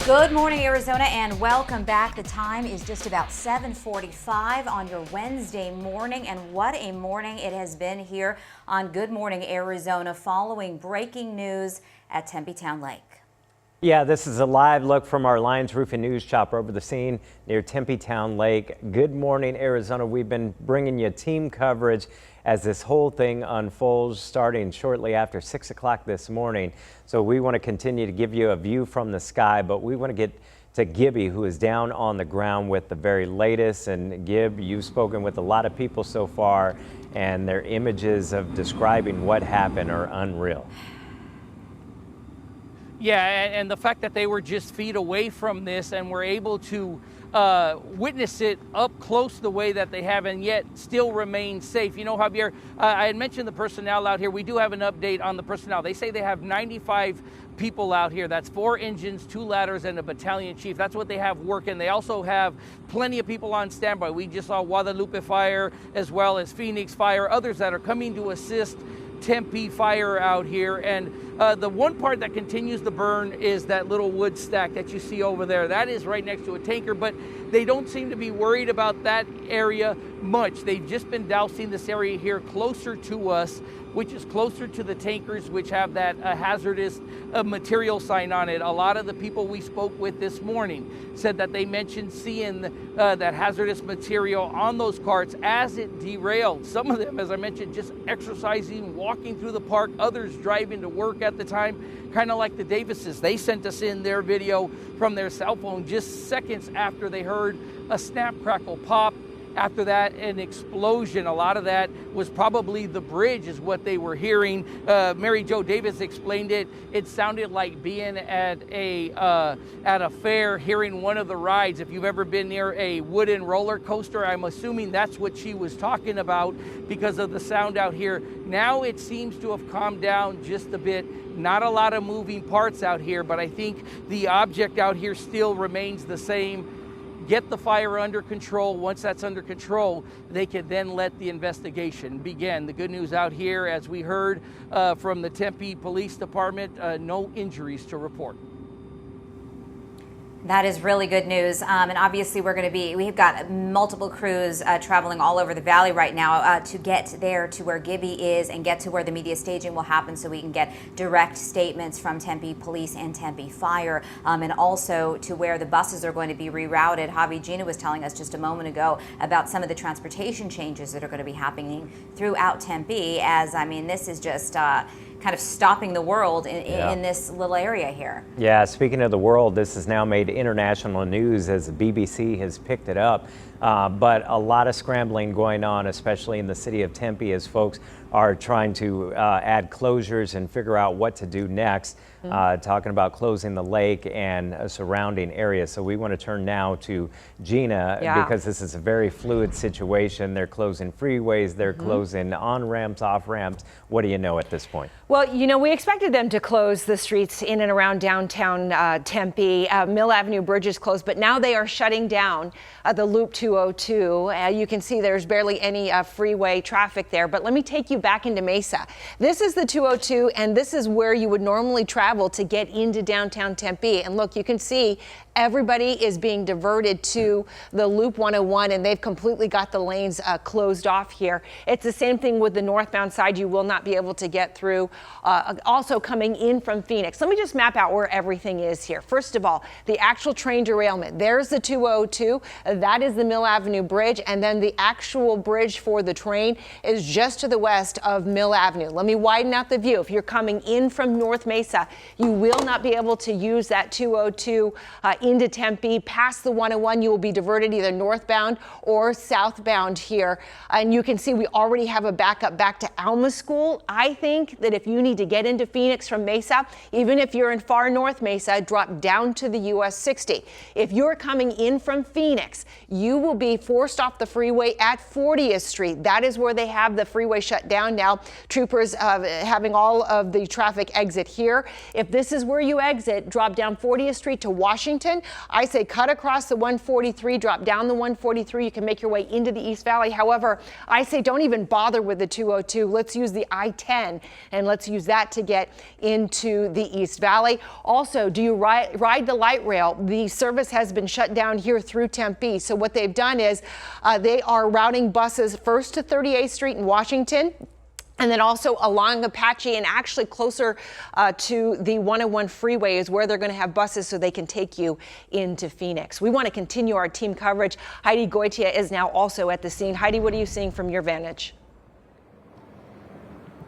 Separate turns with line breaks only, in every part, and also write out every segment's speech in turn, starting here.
Good morning, Arizona, and welcome back. The time is just about 7:45 on your Wednesday morning, and what a morning it has been here on Good Morning Arizona following breaking news at Tempe Town Lake.
Yeah, this is a live look from our Lions Roofing News chopper over the scene near Tempe Town Lake. Good morning, Arizona. We've been bringing you team coverage as this whole thing unfolds, starting shortly after 6 o'clock this morning. So we want to continue to give you a view from the sky, but we want to get to Gibby, who is down on the ground with the very latest. And Gib, you've spoken with a lot of people so far, and their images of describing what happened are unreal.
Yeah, and the fact that they were just feet away from this and were able to witness it up close the way that they have and yet still remain safe. You know, Javier, I had mentioned the personnel out here. We do have an update on the personnel. They say they have 95 people out here. That's 4 engines, 2 ladders, and a battalion chief. That's what they have working. They also have plenty of people on standby. We just saw Guadalupe Fire as well as Phoenix Fire, others that are coming to assist Tempe Fire out here. And the one part that continues to burn is that little wood stack that you see over there. That is right next to a tanker, but they don't seem to be worried about that area much. They've just been dousing this area here closer to us, which is closer to the tankers, which have that hazardous material sign on it. A lot of the people we spoke with this morning said that they mentioned seeing that hazardous material on those carts as it derailed. Some of them, as I mentioned, just exercising, walking through the park, others driving to work at the time, kind of like the Davises. They sent us in their video from their cell phone just seconds after they heard a snap, crackle, pop. After that, an explosion. A lot of that was probably the bridge is what they were hearing. Mary Jo Davis explained it. It sounded like being at a fair, hearing one of the rides. If you've ever been near a wooden roller coaster, I'm assuming that's what she was talking about because of the sound out here. Now it seems to have calmed down just a bit. Not a lot of moving parts out here, but I think the object out here still remains the same. Get the fire under control. Once that's under control, they can then let the investigation begin. The good news out here, as we heard from the Tempe Police Department, no injuries to report.
That is really good news. And obviously we've got multiple crews traveling all over the valley right now to get there to where Gibby is and get to where the media staging will happen so we can get direct statements from Tempe Police and Tempe Fire, and also to where the buses are going to be rerouted. Javi, Gina was telling us just a moment ago about some of the transportation changes that are going to be happening throughout Tempe, as I mean, this is just kind of stopping the world in this little area here. Yeah,
speaking of the world, this has now made international news as the BBC has picked it up. But a lot of scrambling going on, especially in the city of Tempe, as folks are trying to add closures and figure out what to do next, talking about closing the lake and surrounding areas. So we want to turn now to Gina because this is a very fluid situation. They're closing freeways, they're closing on-ramps, off-ramps. What do you know at this point?
Well, you know, we expected them to close the streets in and around downtown Tempe. Mill Avenue Bridge is closed, but now they are shutting down the Loop 202. You can see there's barely any freeway traffic there, but let me take you back into Mesa. This is the 202, and this is where you would normally travel to get into downtown Tempe. And look, you can see everybody is being diverted to the Loop 101, and they've completely got the lanes closed off here. It's the same thing with the northbound side. You will not be able to get through. Also coming in from Phoenix. Let me just map out where everything is here. First of all, the actual train derailment. There's the 202. That is the Mill Avenue Bridge, and then the actual bridge for the train is just to the west of Mill Avenue. Let me widen out the view. If you're coming in from North Mesa, you will not be able to use that 202 into Tempe. Past the 101, you will be diverted either northbound or southbound here. And you can see we already have a backup back to Alma School. I think that if you need to get into Phoenix from Mesa, even if you're in far north Mesa, drop down to the US 60. If you're coming in from Phoenix, you will be forced off the freeway at 40th Street. That is where they have the freeway shut down now. Troopers having all of the traffic exit here. If this is where you exit, drop down 40th Street to Washington. Washington, I say cut across the 143, drop down the 143. You can make your way into the East Valley. However, I say don't even bother with the 202. Let's use the I-10 and let's use that to get into the East Valley. Also, do you ride the light rail? The service has been shut down here through Tempe. So what they've done is they are routing buses first to 38th Street in Washington, and then also along Apache and actually closer to the 101 freeway is where they're going to have buses so they can take you into Phoenix. We want to continue our team coverage. Heidi Goitia is now also at the scene. Heidi, what are you seeing from your vantage?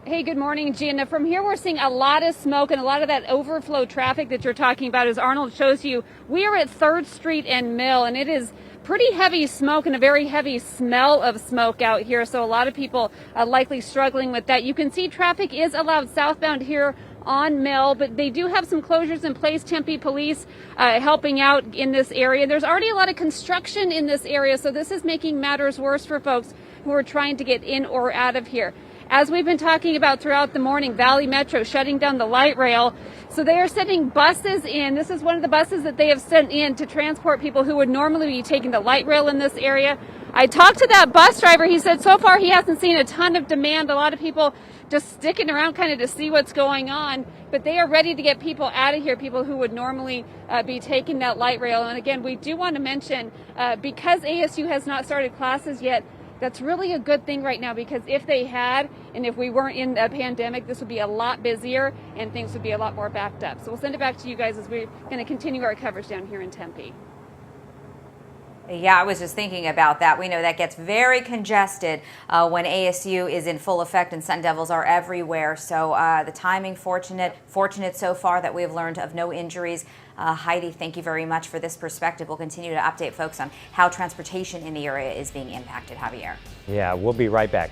Hey, good morning, Gina. From here, we're seeing a lot of smoke and a lot of that overflow traffic that you're talking about. As Arnold shows you, we are at 3rd Street and Mill, and it is pretty heavy smoke and a very heavy smell of smoke out here. So a lot of people likely struggling with that. You can see traffic is allowed southbound here on Mill, but they do have some closures in place. Tempe police helping out in this area. There's already a lot of construction in this area, so this is making matters worse for folks who are trying to get in or out of here. As we've been talking about throughout the morning, Valley Metro shutting down the light rail. So they are sending buses in. This is one of the buses that they have sent in to transport people who would normally be taking the light rail in this area. I talked to that bus driver. He said so far he hasn't seen a ton of demand. A lot of people just sticking around kind of to see what's going on. But they are ready to get people out of here, people who would normally be taking that light rail. And again, we do want to mention, because ASU has not started classes yet, that's really a good thing right now, because if they had, and if we weren't in a pandemic, this would be a lot busier and things would be a lot more backed up. So we'll send it back to you guys as we're going to continue our coverage down here in Tempe.
Yeah, I was just thinking about that. We know that gets very congested when ASU is in full effect and Sun Devils are everywhere. So the timing, fortunate so far that we have learned of no injuries. Heidi, thank you very much for this perspective. We'll continue to update folks on how transportation in the area is being impacted. Javier.
Yeah, we'll be right back.